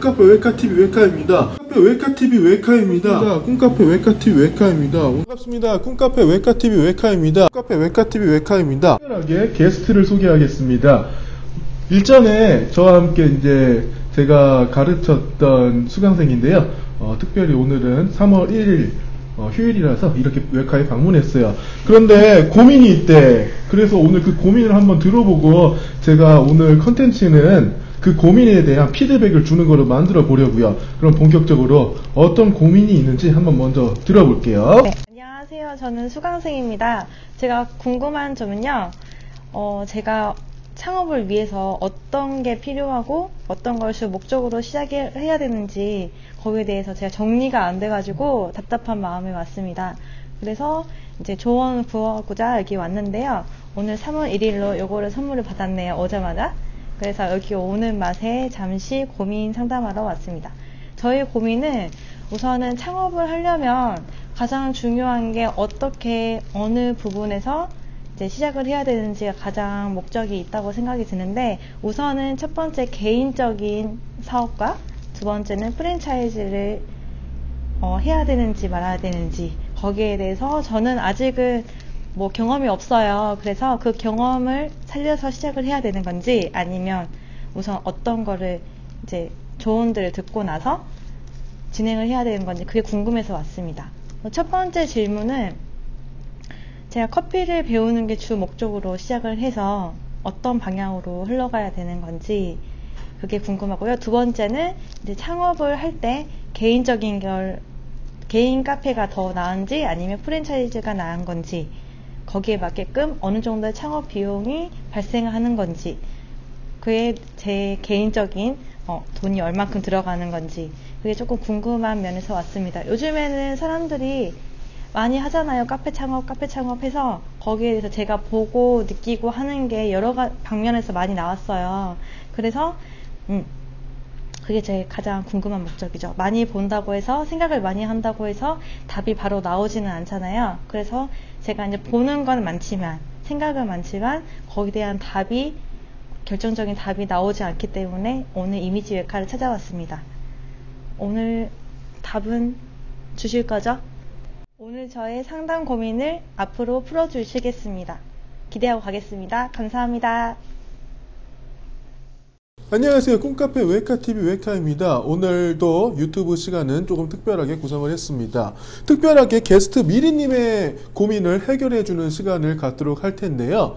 꿈카페 웨카TV 웨카입니다. 꿈카페 웨카TV 웨카입니다. 꿈카페 웨카TV 웨카입니다. 반갑습니다. 꿈카페 웨카TV 웨카입니다. 꿈카페 웨카TV 웨카입니다. 특별하게 게스트를 소개하겠습니다. 일전에 저와 함께 이제 제가 가르쳤던 수강생인데요. 특별히 오늘은 3월 1일 휴일이라서 이렇게 웨카에 방문했어요. 그런데 고민이 있대. 그래서 오늘 그 고민을 한번 들어보고 제가 오늘 컨텐츠는 그 고민에 대한 피드백을 주는 거로 만들어 보려고요. 그럼 본격적으로 어떤 고민이 있는지 한번 먼저 들어볼게요. 네, 안녕하세요. 저는 수강생입니다. 제가 궁금한 점은요. 제가 창업을 위해서 어떤 게 필요하고 어떤 것을 목적으로 시작을 해야 되는지 거기에 대해서 제가 정리가 안 돼가지고 답답한 마음이 왔습니다. 그래서 이제 조언을 구하고자 여기 왔는데요. 오늘 3월 1일로 요거를 선물을 받았네요. 오자마자. 그래서 여기 오는 맛에 잠시 고민 상담하러 왔습니다. 저희 고민은 우선은 창업을 하려면 가장 중요한 게 어떻게 어느 부분에서 이제 시작을 해야 되는지가 가장 목적이 있다고 생각이 드는데, 우선은 첫 번째 개인적인 사업과 두 번째는 프랜차이즈를 해야 되는지 말아야 되는지, 거기에 대해서 저는 아직은 뭐 경험이 없어요. 그래서 그 경험을 살려서 시작을 해야 되는 건지 아니면 우선 어떤 거를 이제 조언들을 듣고 나서 진행을 해야 되는 건지 그게 궁금해서 왔습니다. 첫 번째 질문은 제가 커피를 배우는 게 주 목적으로 시작을 해서 어떤 방향으로 흘러가야 되는 건지 그게 궁금하고요. 두 번째는 이제 창업을 할 때 개인적인 개인 카페가 더 나은지 아니면 프랜차이즈가 나은 건지, 거기에 맞게끔 어느 정도의 창업 비용이 발생하는 건지, 그게 제 개인적인 돈이 얼만큼 들어가는 건지 그게 조금 궁금한 면에서 왔습니다. 요즘에는 사람들이 많이 하잖아요. 카페 창업 해서 거기에 대해서 제가 보고 느끼고 하는 게 여러 방면에서 많이 나왔어요. 그래서 그게 제 가장 궁금한 목적이죠. 많이 본다고 해서 생각을 많이 한다고 해서 답이 바로 나오지는 않잖아요. 그래서 제가 이제 보는 건 많지만 생각은 많지만 거기에 대한 결정적인 답이 나오지 않기 때문에 오늘 이미지 웨카를 찾아왔습니다. 오늘 답은 주실 거죠? 오늘 저의 상담 고민을 앞으로 풀어주시겠습니다. 기대하고 가겠습니다. 감사합니다. 안녕하세요. 꿈카페 웨카TV 웨카입니다. 오늘도 유튜브 시간은 조금 특별하게 구성을 했습니다. 특별하게 게스트 미리님의 고민을 해결해주는 시간을 갖도록 할 텐데요.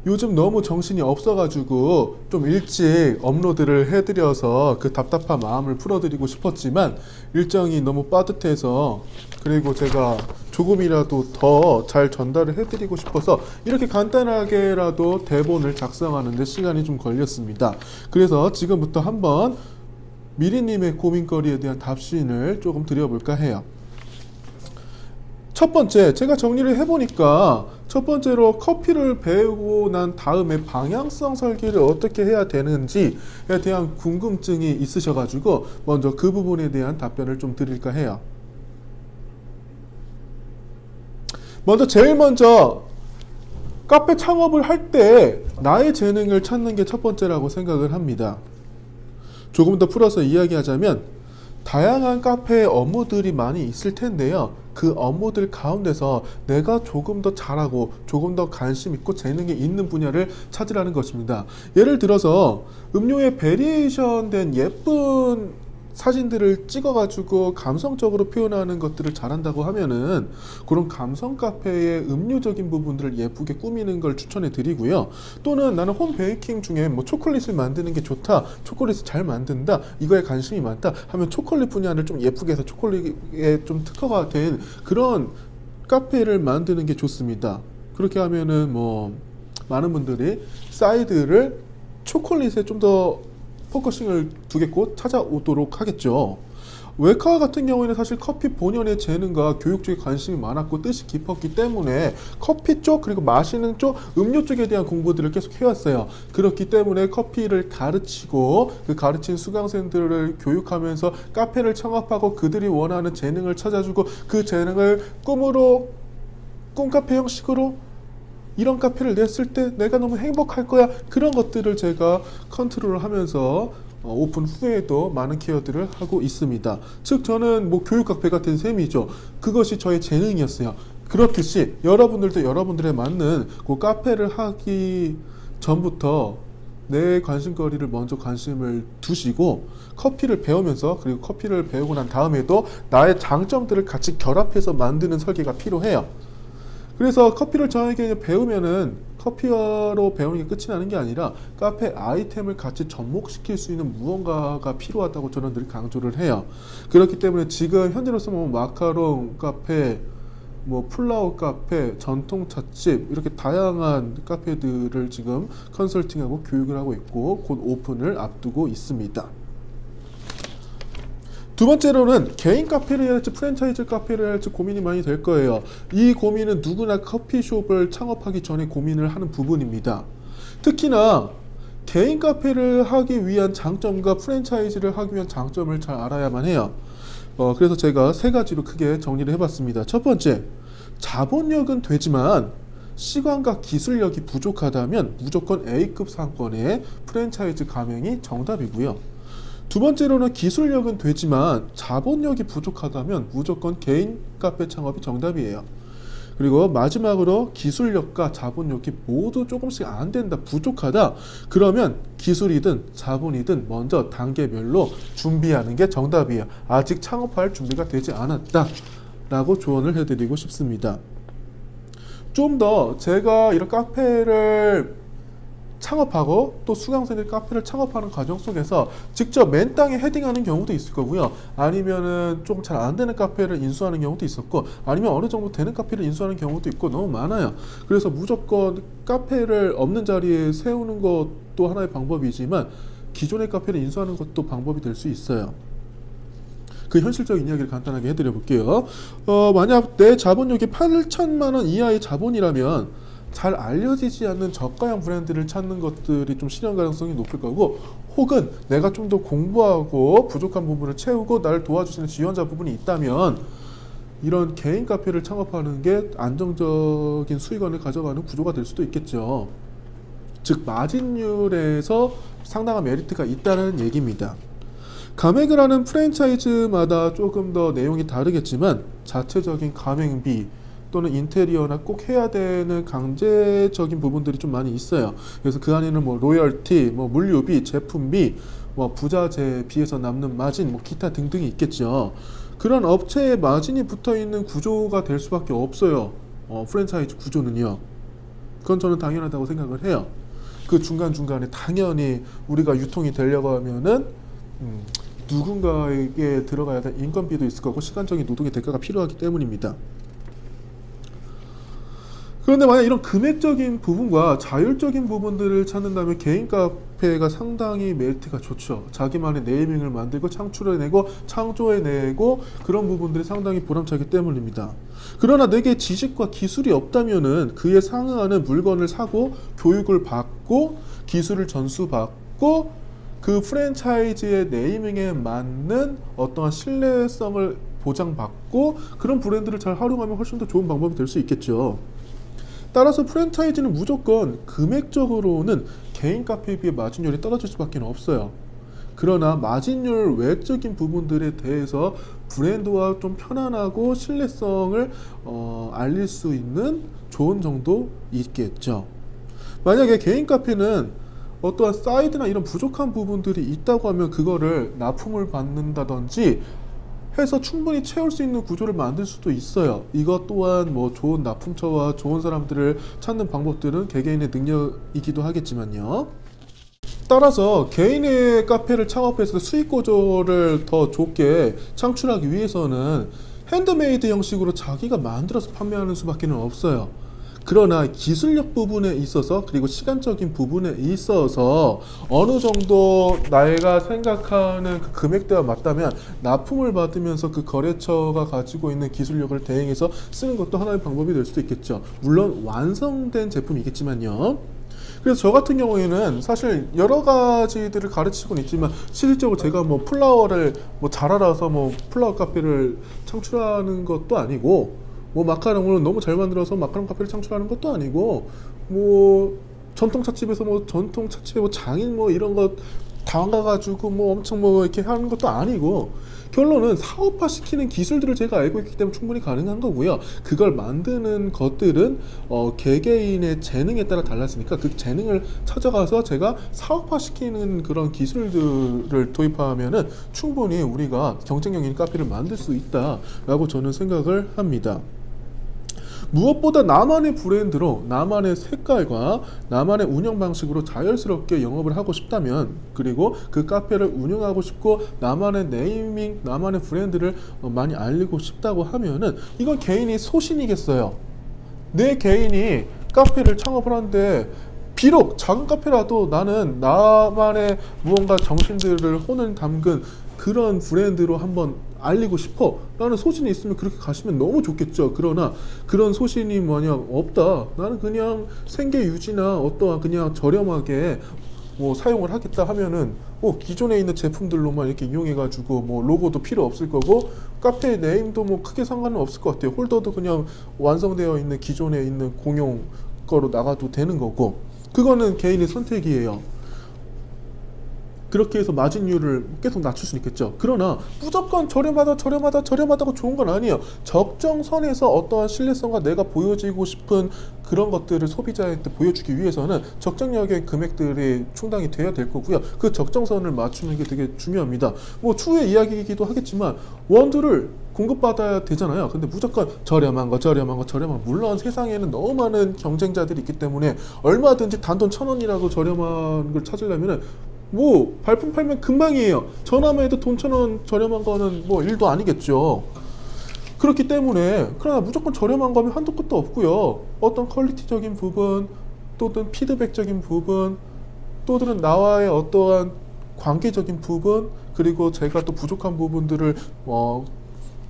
요즘 너무 정신이 없어가지고 좀 일찍 업로드를 해드려서 그 답답한 마음을 풀어드리고 싶었지만 일정이 너무 빠듯해서, 그리고 제가 조금이라도 더 잘 전달을 해드리고 싶어서 이렇게 간단하게라도 대본을 작성하는데 시간이 좀 걸렸습니다. 그래서 지금부터 한번 미리님의 고민거리에 대한 답신을 조금 드려볼까 해요. 첫 번째, 제가 정리를 해보니까 첫 번째로 커피를 배우고 난 다음에 방향성 설계를 어떻게 해야 되는지에 대한 궁금증이 있으셔가지고 먼저 그 부분에 대한 답변을 좀 드릴까 해요. 제일 먼저 카페 창업을 할 때 나의 재능을 찾는 게 첫 번째라고 생각을 합니다. 조금 더 풀어서 이야기하자면 다양한 카페의 업무들이 많이 있을 텐데요. 그 업무들 가운데서 내가 조금 더 잘하고 조금 더 관심 있고 재능이 있는 분야를 찾으라는 것입니다. 예를 들어서 음료에 베리에이션 된 예쁜 사진들을 찍어가지고 감성적으로 표현하는 것들을 잘한다고 하면은 그런 감성 카페의 음료적인 부분들을 예쁘게 꾸미는 걸 추천해 드리고요. 또는 나는 홈 베이킹 중에 뭐 초콜릿을 만드는 게 좋다, 초콜릿을 잘 만든다, 이거에 관심이 많다 하면 초콜릿 분야를 좀 예쁘게 해서 초콜릿에 좀 특화가 된 그런 카페를 만드는 게 좋습니다. 그렇게 하면은 뭐 많은 분들이 사이드를 초콜릿에 좀 더 포커싱을 두겠고 찾아오도록 하겠죠. 웨카 같은 경우에는 사실 커피 본연의 재능과 교육 쪽에 관심이 많았고 뜻이 깊었기 때문에 커피 쪽 그리고 마시는 쪽 음료 쪽에 대한 공부들을 계속 해왔어요. 그렇기 때문에 커피를 가르치고 그 가르친 수강생들을 교육하면서 카페를 창업하고 그들이 원하는 재능을 찾아주고 그 재능을 꿈카페 형식으로 이런 카페를 냈을 때 내가 너무 행복할 거야, 그런 것들을 제가 컨트롤을 하면서 오픈 후에도 많은 케어들을 하고 있습니다. 즉 저는 뭐 교육 카페 같은 셈이죠. 그것이 저의 재능이었어요. 그렇듯이 여러분들도 여러분들에 맞는 그 카페를 하기 전부터 내 관심거리를 먼저 관심을 두시고 커피를 배우면서, 그리고 커피를 배우고 난 다음에도 나의 장점들을 같이 결합해서 만드는 설계가 필요해요. 그래서 커피를 저에게 배우면은 커피로 배우는 게 끝이 나는 게 아니라 카페 아이템을 같이 접목시킬 수 있는 무언가가 필요하다고 저는 늘 강조를 해요. 그렇기 때문에 지금 현재로서 뭐 마카롱 카페, 뭐 플라워 카페, 전통 찻집, 이렇게 다양한 카페들을 지금 컨설팅하고 교육을 하고 있고 곧 오픈을 앞두고 있습니다. 두 번째로는 개인 카페를 해야 할지 프랜차이즈 카페를 해야 할지 고민이 많이 될 거예요. 이 고민은 누구나 커피숍을 창업하기 전에 고민을 하는 부분입니다. 특히나 개인 카페를 하기 위한 장점과 프랜차이즈를 하기 위한 장점을 잘 알아야만 해요. 그래서 제가 세 가지로 크게 정리를 해봤습니다. 첫 번째, 자본력은 되지만 시간과 기술력이 부족하다면 무조건 A급 상권의 프랜차이즈 가맹이 정답이고요. 두 번째로는 기술력은 되지만 자본력이 부족하다면 무조건 개인 카페 창업이 정답이에요. 그리고 마지막으로 기술력과 자본력이 모두 조금씩 안 된다, 부족하다, 그러면 기술이든 자본이든 먼저 단계별로 준비하는 게 정답이에요. 아직 창업할 준비가 되지 않았다 라고 조언을 해드리고 싶습니다. 좀 더 제가 이런 카페를 창업하고 또 수강생들 카페를 창업하는 과정 속에서 직접 맨 땅에 헤딩하는 경우도 있을 거고요. 아니면은 좀 잘 안 되는 카페를 인수하는 경우도 있었고, 아니면 어느 정도 되는 카페를 인수하는 경우도 있고, 너무 많아요. 그래서 무조건 카페를 없는 자리에 세우는 것도 하나의 방법이지만 기존의 카페를 인수하는 것도 방법이 될 수 있어요. 그 현실적인 이야기를 간단하게 해드려 볼게요. 만약 내 자본력이 8천만 원 이하의 자본이라면 잘 알려지지 않는 저가형 브랜드를 찾는 것들이 좀 실현 가능성이 높을 거고, 혹은 내가 좀 더 공부하고 부족한 부분을 채우고 나를 도와주시는 지원자 부분이 있다면 이런 개인 카페를 창업하는 게 안정적인 수익원을 가져가는 구조가 될 수도 있겠죠. 즉 마진율에서 상당한 메리트가 있다는 얘기입니다. 가맹을 하는 프랜차이즈마다 조금 더 내용이 다르겠지만 자체적인 가맹비 또는 인테리어나 꼭 해야 되는 강제적인 부분들이 좀 많이 있어요. 그래서 그 안에는 뭐 로열티, 뭐 물류비, 제품비, 뭐 부자재비에서 남는 마진, 뭐 기타 등등이 있겠죠. 그런 업체의 마진이 붙어 있는 구조가 될 수밖에 없어요. 프랜차이즈 구조는요. 그건 저는 당연하다고 생각을 해요. 그 중간중간에 당연히 우리가 유통이 되려고 하면은 누군가에게 들어가야 될 인건비도 있을 거고 시간적인 노동의 대가가 필요하기 때문입니다. 그런데 만약 이런 금액적인 부분과 자율적인 부분들을 찾는다면 개인 카페가 상당히 메리트가 좋죠. 자기만의 네이밍을 만들고 창출해내고 창조해내고 그런 부분들이 상당히 보람차기 때문입니다. 그러나 내게 지식과 기술이 없다면은 그에 상응하는 물건을 사고 교육을 받고 기술을 전수받고 그 프랜차이즈의 네이밍에 맞는 어떠한 신뢰성을 보장받고 그런 브랜드를 잘 활용하면 훨씬 더 좋은 방법이 될 수 있겠죠. 따라서 프랜차이즈는 무조건 금액적으로는 개인 카페에 비해 마진율이 떨어질 수밖에 없어요. 그러나 마진율 외적인 부분들에 대해서 브랜드와 좀 편안하고 신뢰성을 알릴 수 있는 좋은 정도 있겠죠. 만약에 개인 카페는 어떠한 사이드나 이런 부족한 부분들이 있다고 하면 그거를 납품을 받는다든지 해서 충분히 채울 수 있는 구조를 만들 수도 있어요. 이것 또한 뭐 좋은 납품처와 좋은 사람들을 찾는 방법들은 개개인의 능력이기도 하겠지만요. 따라서 개인의 카페를 창업해서 수익 구조를 더 좋게 창출하기 위해서는 핸드메이드 형식으로 자기가 만들어서 판매하는 수밖에 없어요. 그러나 기술력 부분에 있어서 그리고 시간적인 부분에 있어서 어느 정도 내가 생각하는 그 금액대와 맞다면 납품을 받으면서 그 거래처가 가지고 있는 기술력을 대행해서 쓰는 것도 하나의 방법이 될 수도 있겠죠. 물론 완성된 제품이겠지만요. 그래서 저 같은 경우에는 사실 여러 가지들을 가르치고는 있지만 실질적으로 제가 뭐 플라워를 뭐 잘 알아서 뭐 플라워 카페를 창출하는 것도 아니고 뭐 마카롱을 너무 잘 만들어서 마카롱 카페를 창출하는 것도 아니고 뭐 전통 찻집에서 뭐 전통 찻집의 뭐 장인 뭐 이런 것 당가가지고 뭐 엄청 뭐 이렇게 하는 것도 아니고 결론은 사업화 시키는 기술들을 제가 알고 있기 때문에 충분히 가능한 거고요. 그걸 만드는 것들은 개개인의 재능에 따라 달랐으니까 그 재능을 찾아가서 제가 사업화 시키는 그런 기술들을 도입하면은 충분히 우리가 경쟁력 있는 카페를 만들 수 있다라고 저는 생각을 합니다. 무엇보다 나만의 브랜드로 나만의 색깔과 나만의 운영 방식으로 자연스럽게 영업을 하고 싶다면, 그리고 그 카페를 운영하고 싶고 나만의 네이밍, 나만의 브랜드를 많이 알리고 싶다고 하면은 이건 개인이 소신이겠어요. 내 개인이 카페를 창업을 하는데 비록 작은 카페라도 나는 나만의 무언가 정신들을 혼을 담근 그런 브랜드로 한번 알리고 싶어 라는 소신이 있으면 그렇게 가시면 너무 좋겠죠. 그러나 그런 소신이 만약 없다, 나는 그냥 생계 유지나 어떠한 그냥 저렴하게 뭐 사용을 하겠다 하면은 기존에 있는 제품들로만 이렇게 이용해 가지고 뭐 로고도 필요 없을 거고 카페 네임도 뭐 크게 상관은 없을 것 같아요. 홀더도 그냥 완성되어 있는 기존에 있는 공용 거로 나가도 되는 거고, 그거는 개인의 선택이에요. 그렇게 해서 마진율을 계속 낮출 수 있겠죠. 그러나 무조건 저렴하다고 좋은 건 아니에요. 적정선에서 어떠한 신뢰성과 내가 보여지고 싶은 그런 것들을 소비자한테 보여주기 위해서는 적정력의 금액들이 충당이 돼야 될 거고요. 그 적정선을 맞추는 게 되게 중요합니다. 뭐 추후의 이야기이기도 하겠지만 원두를 공급받아야 되잖아요. 근데 무조건 저렴한 거. 물론 세상에는 너무 많은 경쟁자들이 있기 때문에 얼마든지 단돈 1,000원이라도 저렴한 걸 찾으려면은 뭐 발품 팔면 금방이에요. 전화만 해도 돈 1,000원 저렴한 거는 뭐 일도 아니겠죠. 그렇기 때문에 그러나 무조건 저렴한 거면 한도 끝도 없고요. 어떤 퀄리티적인 부분, 또는 피드백적인 부분, 또는 나와의 어떠한 관계적인 부분, 그리고 제가 또 부족한 부분들을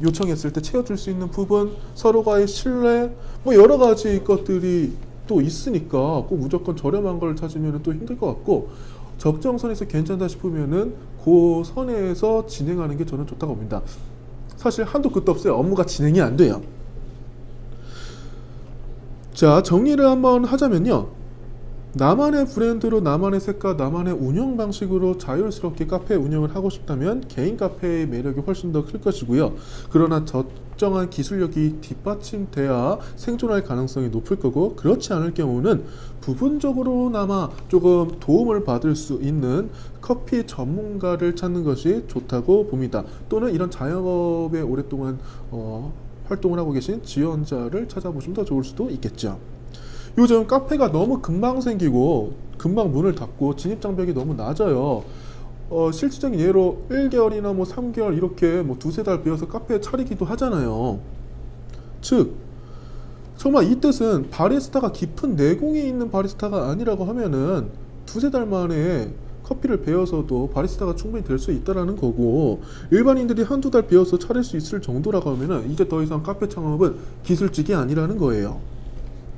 요청했을 때 채워줄 수 있는 부분, 서로가의 신뢰, 뭐 여러 가지 것들이 또 있으니까 꼭 무조건 저렴한 걸 찾으면 또 힘들 것 같고, 적정선에서 괜찮다 싶으면은 그 선에서 진행하는 게 저는 좋다고 봅니다. 사실 한도 끝도 없어요. 업무가 진행이 안 돼요. 자, 정리를 한번 하자면요. 나만의 브랜드로 나만의 색깔, 나만의 운영 방식으로 자율스럽게 카페 운영을 하고 싶다면 개인 카페의 매력이 훨씬 더 클 것이고요. 그러나 적정한 기술력이 뒷받침돼야 생존할 가능성이 높을 거고, 그렇지 않을 경우는 부분적으로나마 조금 도움을 받을 수 있는 커피 전문가를 찾는 것이 좋다고 봅니다. 또는 이런 자영업에 오랫동안 활동을 하고 계신 지원자를 찾아보시면 더 좋을 수도 있겠죠. 요즘 카페가 너무 금방 생기고 금방 문을 닫고 진입장벽이 너무 낮아요. 실질적인 예로 1개월이나 뭐 3개월 이렇게 뭐 두세 달 비워서 카페 차리기도 하잖아요. 즉 정말 이 뜻은 바리스타가 깊은 내공이 있는 바리스타가 아니라고 하면은 두세 달 만에 커피를 배워서도 바리스타가 충분히 될 수 있다는 거고, 일반인들이 한두 달 배워서 차릴 수 있을 정도라고 하면은 이제 더 이상 카페 창업은 기술직이 아니라는 거예요.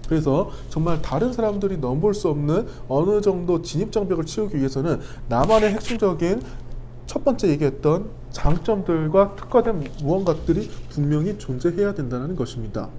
그래서 정말 다른 사람들이 넘볼 수 없는 어느 정도 진입장벽을 채우기 위해서는 나만의 핵심적인 첫 번째 얘기했던 장점들과 특화된 무언가들이 분명히 존재해야 된다는 것입니다.